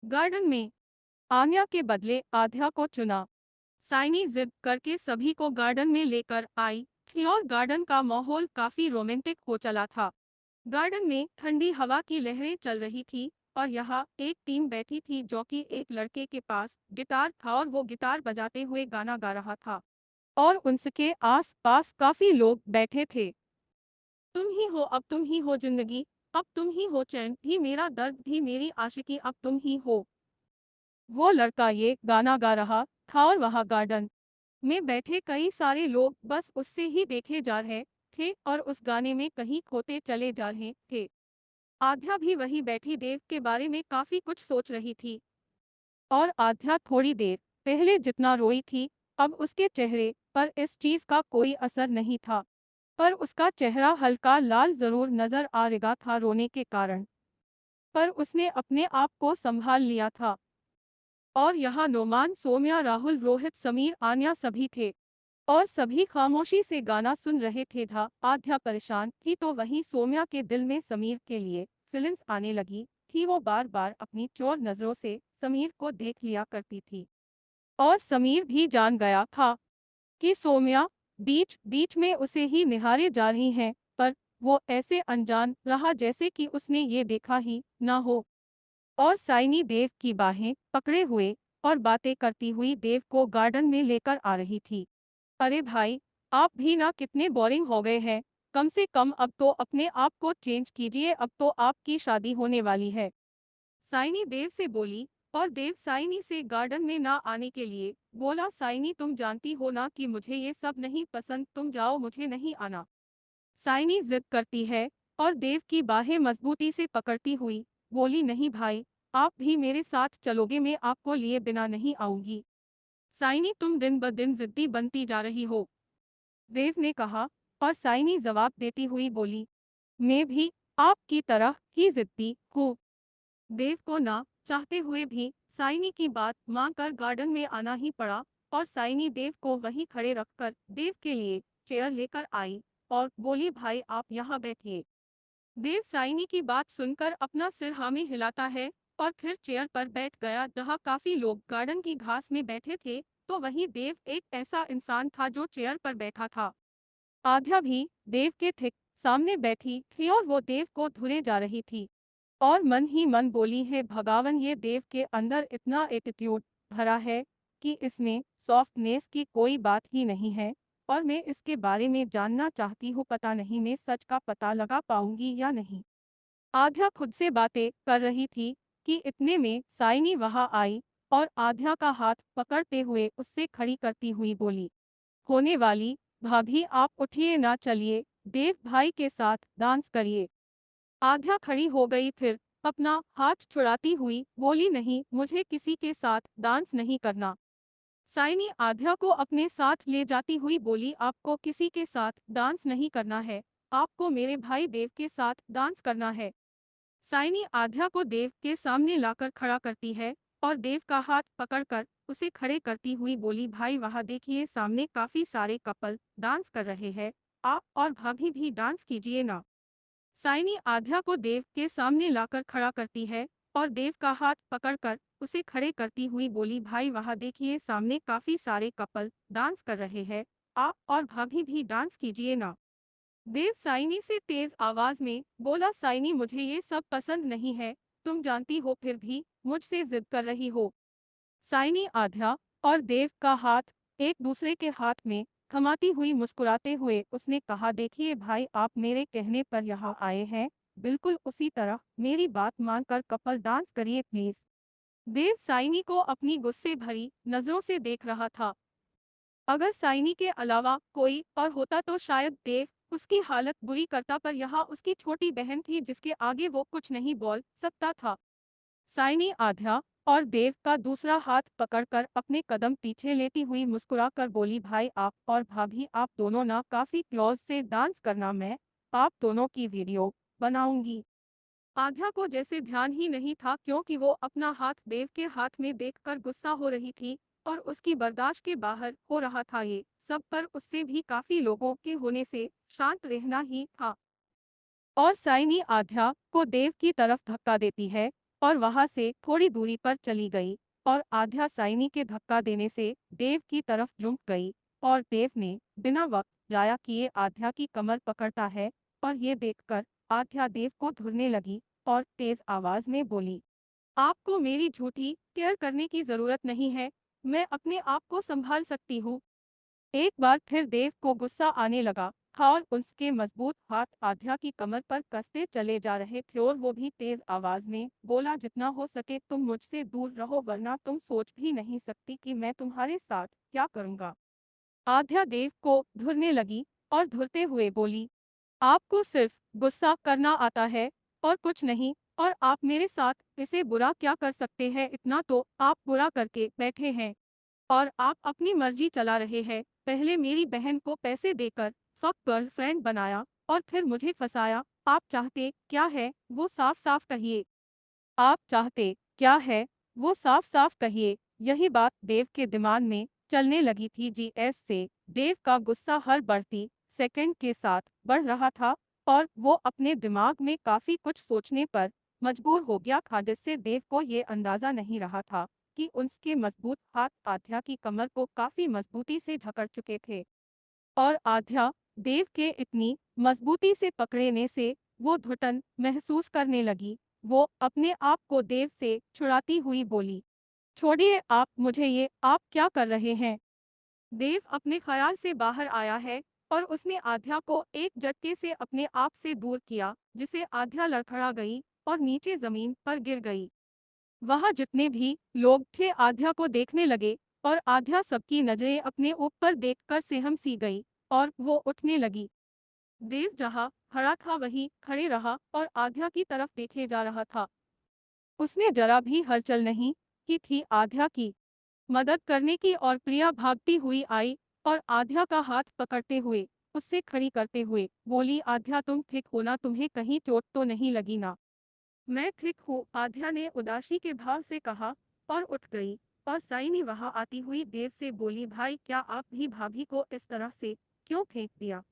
Garden में आन्या के बदले आध्या को चुना। साइनी जिद करके सभी को गार्डन में लेकर आई थी और गार्डन का माहौल काफी रोमांटिक हो चला था। गार्डन में ठंडी हवा की लहरें चल रही थी और यहाँ एक टीम बैठी थी जो कि एक लड़के के पास गिटार था और वो गिटार बजाते हुए गाना गा रहा था और उनके आस पास काफी लोग बैठे थे। तुम ही हो, अब तुम ही हो जिंदगी, अब तुम ही हो चैन भी, मेरा दर्द भी, मेरी आशिकी, अब तुम ही हो। वो लड़का ये गाना गा रहा था और वहाँ गार्डन में बैठे कई सारे लोग बस उससे ही देखे जा रहे थे और उस गाने में कहीं खोते चले जा रहे थे। आध्या भी वही बैठी देव के बारे में काफी कुछ सोच रही थी और आध्या थोड़ी देर पहले जितना रोई थी, अब उसके चेहरे पर इस चीज का कोई असर नहीं था, पर उसका चेहरा हल्का लाल जरूर नजर आ रहा था रोने के कारण। पर उसने अपने आप को संभाल लिया था। और यहाँ नोमान, सोम्या, राहुल, रोहित, समीर, आन्या सभी थे और सभी खामोशी से गाना सुन रहे थे। था आध्या परेशान थी तो वहीं सोम्या के दिल में समीर के लिए फीलिंग्स आने लगी थी। वो बार बार अपनी चोर नजरों से समीर को देख लिया करती थी और समीर भी जान गया था कि सोम्या बीच बीच में उसे ही निहारे जा रही हैं, पर वो ऐसे अनजान रहा जैसे कि उसने ये देखा ही ना हो। और साइनी देव की बाहें पकड़े हुए और बातें करती हुई देव को गार्डन में लेकर आ रही थी। अरे भाई, आप भी ना कितने बोरिंग हो गए हैं, कम से कम अब तो अपने आप को चेंज कीजिए, अब तो आपकी शादी होने वाली है। साइनी देव से बोली और देव साइनी से गार्डन में ना आने के लिए बोला। साइनी, तुम जानती हो ना कि मुझे ये सब नहीं पसंद, तुम जाओ, मुझे नहीं आना। साइनी जिद करती है और देव की बाहें मजबूती से पकड़ती हुई बोली, नहीं भाई, आप भी मेरे साथ चलोगे, मैं आपको लिए बिना नहीं आऊंगी। साइनी, तुम दिन ब दिन जिद्दी बनती जा रही हो, देव ने कहा। और साइनी जवाब देती हुई बोली, मैं भी आपकी तरह ही जिद्दी हूँ। देव को ना चाहते हुए भी साइनी की बात मानकर गार्डन में आना ही पड़ा और साइनी देव को वहीं खड़े रखकर देव के लिए चेयर लेकर आई और बोली, भाई आप यहाँ बैठिए। देव साइनी की बात सुनकर अपना सिर हाँ में हिलाता है और फिर चेयर पर बैठ गया जहाँ काफी लोग गार्डन की घास में बैठे थे, तो वहीं देव एक ऐसा इंसान था जो चेयर पर बैठा था। आध्या भी देव के ठीक सामने बैठी थी और वो देव को धुले जा रही थी और मन ही मन बोली है, भगवान, ये देव के अंदर इतना एटीट्यूड भरा है कि इसमें सॉफ्टनेस की कोई बात ही नहीं है और मैं इसके बारे में जानना चाहती हूँ, पता नहीं मैं सच का पता लगा पाऊंगी या नहीं। आध्या खुद से बातें कर रही थी कि इतने में साइनी वहां आई और आध्या का हाथ पकड़ते हुए उससे खड़ी करती हुई बोली, होने वाली भाभी, आप उठिए ना, चलिए देव भाई के साथ डांस करिए। आध्या खड़ी हो गई, फिर अपना हाथ छुड़ाती हुई बोली, नहीं, मुझे किसी के साथ डांस नहीं करना। साइनी आध्या को अपने साथ ले जाती हुई बोली, आपको किसी के साथ डांस नहीं करना है, आपको मेरे भाई देव के साथ डांस करना है। साइनी आध्या को देव के सामने लाकर खड़ा करती है और देव का हाथ पकड़कर उसे खड़े करती हुई बोली, भाई वहां देखिए, सामने काफी सारे कपल डांस कर रहे हैं, आप और भाभी भी डांस कीजिए ना। साइनी आध्या को देव के सामने लाकर खड़ा करती है और देव का हाथ पकड़कर उसे खड़े करती हुई बोली, भाई वहां देखिए, सामने काफी सारे कपल डांस कर रहे हैं, आप और भाभी भी डांस कीजिए ना। देव साइनी से तेज आवाज में बोला, साइनी, मुझे ये सब पसंद नहीं है, तुम जानती हो फिर भी मुझसे जिद कर रही हो। साइनी आध्या और देव का हाथ एक दूसरे के हाथ में थमाती हुई मुस्कुराते हुए उसने कहा, देखिए भाई, आप मेरे कहने पर यहाँ आए हैं, बिल्कुल उसी तरह मेरी बात मानकर कपल डांस करिए प्लीज। देव साइनी को अपनी गुस्से भरी नजरों से देख रहा था। अगर साइनी के अलावा कोई और होता तो शायद देव उसकी हालत बुरी करता, पर यहाँ उसकी छोटी बहन थी जिसके आगे वो कुछ नहीं बोल सकता था। साइनी आध्या और देव का दूसरा हाथ पकड़कर अपने कदम पीछे लेती हुई मुस्कुराकर बोली, भाई आप और भाभी, आप दोनों ना काफी क्लोज से डांस करना, मैं आप दोनों की वीडियो बनाऊंगी। आध्या को जैसे ध्यान ही नहीं था क्योंकि वो अपना हाथ देव के हाथ में देखकर गुस्सा हो रही थी और उसकी बर्दाश्त के बाहर हो रहा था ये सब, पर उससे भी काफी लोगों के होने से शांत रहना ही था। और साइनी आध्या को देव की तरफ धक्का देती है और वहां से थोड़ी दूरी पर चली गई और आध्या साइनी के धक्का देने से देव की तरफ झुक गई और देव ने बिना वक्त जाया किए आध्या की कमर पकड़ता है और ये देखकर आध्या देव को धुरने लगी और तेज आवाज में बोली, आपको मेरी झूठी केयर करने की जरूरत नहीं है, मैं अपने आप को संभाल सकती हूँ। एक बार फिर देव को गुस्सा आने लगा और उसके मजबूत हाथ आध्या की कमर पर कसते चले जा रहे थे और वो भी तेज आवाज में बोला, जितना हो सके तुम मुझसे दूर रहो वरना तुम सोच भी नहीं सकती कि मैं तुम्हारे साथ क्या करूँगा। आध्या देव को धुरने लगी और धुरते हुए बोली, आपको सिर्फ गुस्सा करना आता है और कुछ नहीं, और आप मेरे साथ इसे बुरा क्या कर सकते हैं, इतना तो आप बुरा करके बैठे हैं और आप अपनी मर्जी चला रहे हैं। पहले मेरी बहन को पैसे देकर फक गर्लफ्रेंड बनाया और फिर मुझे फंसाया। आप चाहते क्या है वो साफ साफ कहिए। आप चाहते क्या है वो साफ साफ कहिए। यही बात देव के दिमाग में चलने लगी थी। जीएस से देव का गुस्सा हर बढ़ती सेकंड के साथ बढ़ रहा था और वो अपने दिमाग में काफी कुछ सोचने पर मजबूर हो गया था, जिससे देव को ये अंदाजा नहीं रहा था कि उसके मजबूत हाथ आध्या की कमर को काफी मजबूती से जकड़ चुके थे और आध्या देव के इतनी मजबूती से पकड़ने से वो घुटन महसूस करने लगी। वो अपने आप को देव से छुड़ाती हुई बोली, छोड़िए आप मुझे, ये आप क्या कर रहे हैं। देव अपने ख्याल से बाहर आया है और उसने आध्या को एक झटके से अपने आप से दूर किया, जिसे आध्या लड़खड़ा गई और नीचे जमीन पर गिर गई। वहां जितने भी लोग थे आध्या को देखने लगे और आध्या सबकी नजरें अपने ऊपर देखकर सहम सी गई और वो उठने लगी। देव जहाँ खड़ा था वहीं खड़े रहा और आध्या की तरफ देखे जा रहा था। उसने जरा भी हलचल नहीं की थी आध्या की मदद करने की और प्रिया भागती हुई आई और आध्या का हाथ पकड़ते हुए उससे खड़ी करते हुए बोली, आध्या तुम ठीक हो ना, तुम्हें कहीं चोट तो नहीं लगी ना। मैं ठीक हूँ, आध्या ने उदासी के भाव से कहा और उठ गई। और साइनी वहां आती हुई देव से बोली, भाई क्या आप भी भाभी को इस तरह से क्यों फेंक दिया।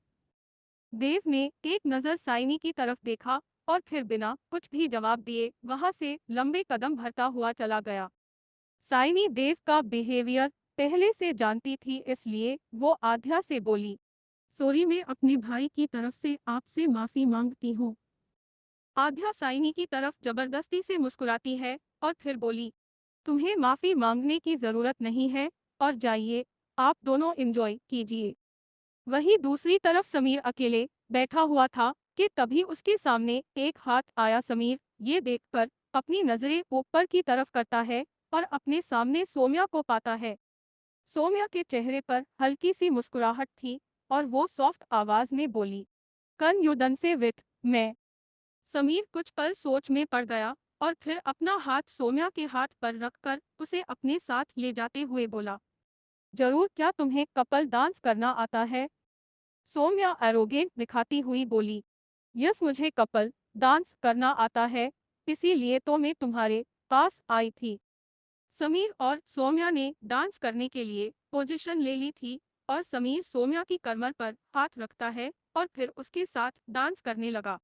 देव ने एक नजर साइनी की तरफ देखा और फिर बिना कुछ भी जवाब दिए वहां से लंबे कदम भरता हुआ चला गया। साइनी देव का बिहेवियर पहले से जानती थी, इसलिए वो आध्या से बोली, सॉरी मैं अपने भाई की तरफ से आपसे माफी मांगती हूँ। आध्या साइनी की तरफ जबरदस्ती से मुस्कुराती है और फिर बोली, तुम्हें माफी मांगने की जरूरत नहीं है और जाइए, आप दोनों एंजॉय कीजिए। वहीं दूसरी तरफ समीर अकेले बैठा हुआ था कि तभी उसके सामने एक हाथ आया। समीर ये देखकर अपनी नजरें ऊपर की तरफ करता है और अपने सामने सोम्या को पाता है। सोम्या के चेहरे पर हल्की सी मुस्कुराहट थी और वो सॉफ्ट आवाज में बोली, कन यू डन से विथ मैं। समीर कुछ पल सोच में पड़ गया और फिर अपना हाथ सोम्या के हाथ पर रखकर उसे अपने साथ ले जाते हुए बोला, जरूर, क्या तुम्हें कपल डांस करना आता है। सोम्या एरोगेंट दिखाती हुई बोली, यस मुझे कपल डांस करना आता है, इसीलिए तो मैं तुम्हारे पास आई थी। समीर और सोम्या ने डांस करने के लिए पोजीशन ले ली थी और समीर सोम्या की कमर पर हाथ रखता है और फिर उसके साथ डांस करने लगा।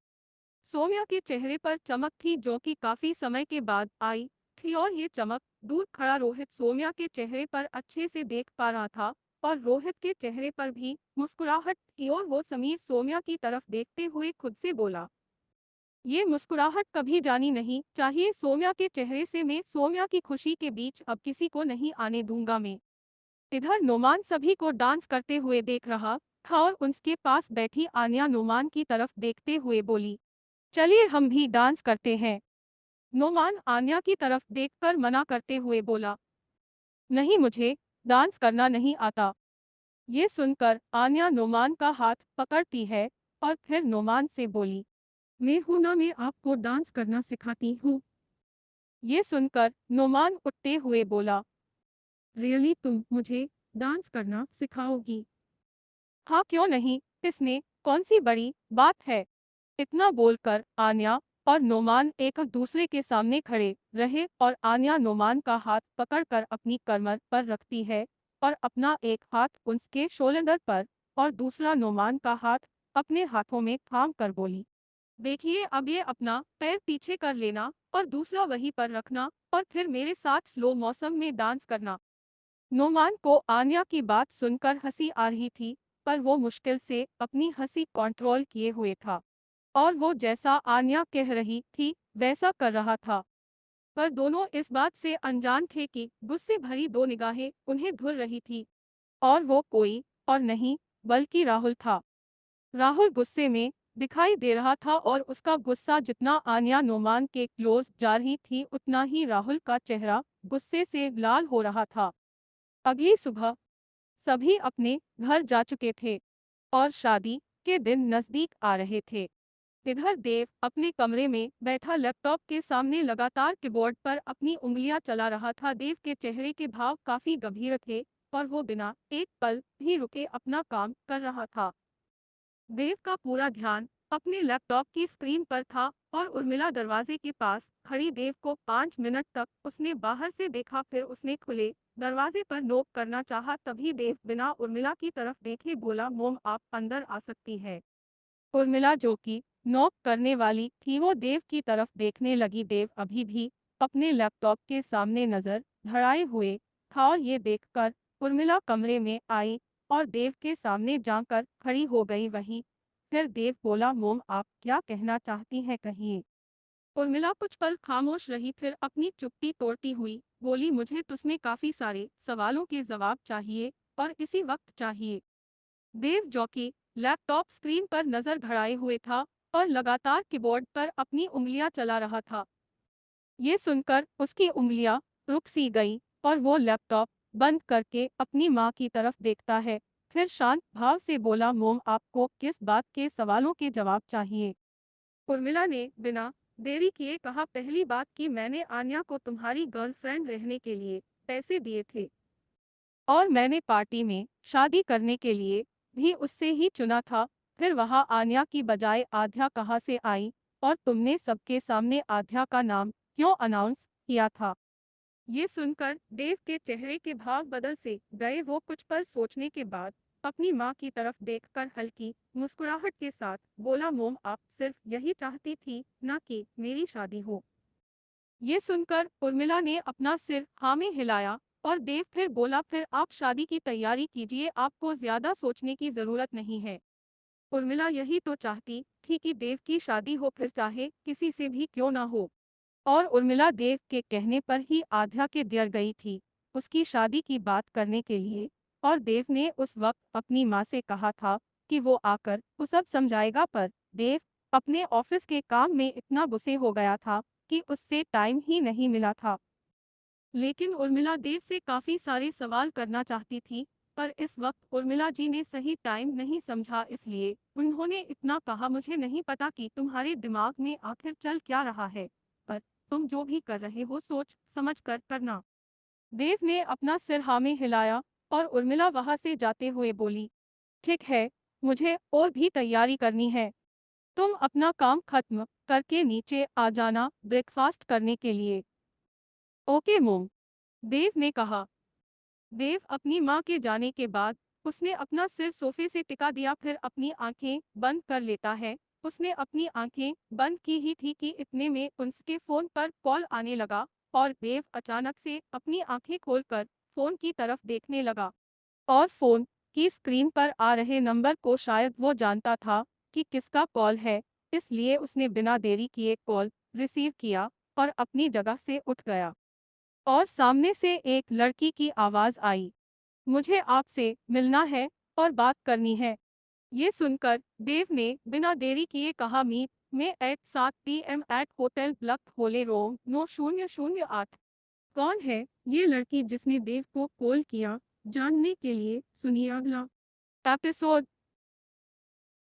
सोम्या के चेहरे पर चमक थी जो कि काफी समय के बाद आई थी और ये चमक दूर खड़ा रोहित सोम्या के चेहरे पर अच्छे से देख पा रहा था और रोहित के चेहरे पर भी मुस्कुराहट थी और वो समीर सोम्या की तरफ देखते हुए खुद से बोला, ये मुस्कुराहट कभी जानी नहीं चाहिए सोम्या के चेहरे से, मैं सोम्या की खुशी के बीच अब किसी को नहीं आने दूंगा मैं। इधर नोमान सभी को डांस करते हुए देख रहा था और उसके पास बैठी आन्या नोमान की तरफ देखते हुए बोली, चलिए हम भी डांस करते हैं। नोमान आन्या की तरफ देखकर मना करते हुए बोला, नहीं मुझे डांस करना नहीं आता। ये सुनकर आन्या नोमान का हाथ पकड़ती है और फिर नोमान से बोली, मैं हूं ना, मैं आपको डांस करना सिखाती हूँ। ये सुनकर नोमान उठते हुए बोला, रियली तुम मुझे डांस करना सिखाओगी। हाँ क्यों नहीं, इसमें कौन सी बड़ी बात है। इतना बोलकर आन्या और नोमान एक दूसरे के सामने खड़े रहे और आन्या नोमान का हाथ पकड़कर अपनी कमर पर रखती है और अपना एक हाथ उसके शोल्डर पर और दूसरा नोमान का हाथ अपने हाथों में थाम कर बोली, देखिए, अब ये अपना पैर पीछे कर लेना और दूसरा वहीं पर रखना और फिर मेरे साथ स्लो मौसम में डांस करना। नोमान को आन्या की बात सुनकर हंसी आ रही थी, पर वो मुश्किल से अपनी हंसी कंट्रोल किए हुए था और वो जैसा आन्या कह रही थी वैसा कर रहा था। पर दोनों इस बात से अनजान थे कि गुस्से भरी दो निगाहें उन्हें घूर रही थी और वो कोई और नहीं बल्कि राहुल था। राहुल गुस्से में दिखाई दे रहा था और उसका गुस्सा जितना आन्या नोमान के क्लोज जा रही थी उतना ही राहुल का चेहरा गुस्से से लाल हो रहा था। अगली सुबह सभी अपने घर जा चुके थे और शादी के दिन नजदीक आ रहे थे। इधर देव अपने कमरे में बैठा लैपटॉप के सामने लगातार कीबोर्ड पर अपनी उंगलियां चला रहा था। देव के चेहरे के भाव काफी गंभीर थे और वो बिना एक पल भी रुके अपना काम कर रहा था। देव का पूरा ध्यान अपने लैपटॉप की स्क्रीन पर था और उर्मिला दरवाजे के पास खड़ी देव को 5 मिनट तक उसने बाहर से देखा। फिर उसने खुले दरवाजे पर नॉक करना चाहा, तभी देव बिना उर्मिला की तरफ देखे बोला, मोम आप अंदर आ सकती है। उर्मिला जो कि नॉक करने वाली थी वो देव की तरफ देखने लगी। देव अभी भी अपने लैपटॉप के सामने नजर धड़ाए हुए था और ये देखकर उर्मिला कमरे में आई और देव के सामने जाकर खड़ी हो गई। वहीं फिर देव बोला, मोम आप क्या कहना चाहती हैं कहिए। उर्मिला कुछ पल खामोश रही, फिर अपनी चुप्पी तोड़ती हुई बोली, मुझे तुझमें काफी सारे सवालों के जवाब चाहिए और इसी वक्त चाहिए। देव जो कि लैपटॉप स्क्रीन पर नजर घड़ाए हुए था और लगातार कीबोर्ड पर अपनी उंगलियां चला रहा था। ये सुनकर उसकी उंगलियां रुक सी गई और वो लैपटॉप बंद करके अपनी माँ की तरफ देखता है। फिर शांत भाव से बोला, मोम आपको किस बात के सवालों के जवाब चाहिए। उर्मिला ने बिना देरी किए कहा, पहली बात कि मैंने आन्या को तुम्हारी गर्लफ्रेंड रहने के लिए पैसे दिए थे और मैंने पार्टी में शादी करने के लिए भी उससे ही चुना था। फिर वहां आन्या की बजाय आध्या कहाँ से आई और तुमने सबके सामने आध्या का नाम क्यों अनाउंस किया था। ये सुनकर देव के चेहरे के भाव बदल से गए। वो कुछ पल सोचने के बाद अपनी माँ की तरफ देखकर हल्की मुस्कुराहट के साथ बोला, मोम आप सिर्फ यही चाहती थी ना कि मेरी शादी हो। ये सुनकर उर्मिला ने अपना सिर हाँ में हिलाया और देव फिर बोला, फिर आप शादी की तैयारी कीजिए, आपको ज्यादा सोचने की जरूरत नहीं है। उर्मिला यही तो चाहती थी कि देव की शादी हो, फिर चाहे किसी से भी क्यों ना हो। और उर्मिला देव के कहने पर ही आध्या के दियर गई थी उसकी शादी की बात करने के लिए। और देव ने उस वक्त अपनी माँ से कहा था कि वो आकर वो सब समझाएगा, पर देव अपने ऑफिस के काम में इतना गुस्से हो गया था कि उससे टाइम ही नहीं मिला था। लेकिन उर्मिला देव से काफी सारे सवाल करना चाहती थी, पर इस वक्त उर्मिला जी ने सही टाइम नहीं समझा, इसलिए उन्होंने इतना कहा, मुझे नहीं पता कि तुम्हारे दिमाग में आखिर चल क्या रहा है, पर तुम जो भी कर रहे हो सोच समझ कर करना। देव ने अपना सिर हाँ में हिलाया और उर्मिला वहां से जाते हुए बोली, ठीक है, मुझे और भी तैयारी करनी है, तुम अपना काम खत्म करके नीचे आ जाना ब्रेकफास्ट करने के लिए। ओके मोम, देव ने कहा। देव अपनी माँ के जाने के बाद उसने अपना सिर सोफे से टिका दिया, फिर अपनी आंखें बंद कर लेता है। उसने अपनी आंखें बंद की ही थी कि इतने में उसके फोन पर कॉल आने लगा और देव अचानक से अपनी आंखें खोलकर फोन की तरफ देखने लगा और फोन की स्क्रीन पर आ रहे नंबर को शायद वो जानता था कि किसका कॉल है, इसलिए उसने बिना देरी किए कॉल रिसीव किया और अपनी जगह से उठ गया। और सामने से एक लड़की की आवाज आई, मुझे आपसे मिलना है और बात करनी है। ये सुनकर देव ने बिना देरी किए कहा, meet me at 7 PM at hotel black hole room 9008। कौन है ये लड़की जिसने देव को कॉल किया, जानने के लिए सुनिए अगला एपिसोड।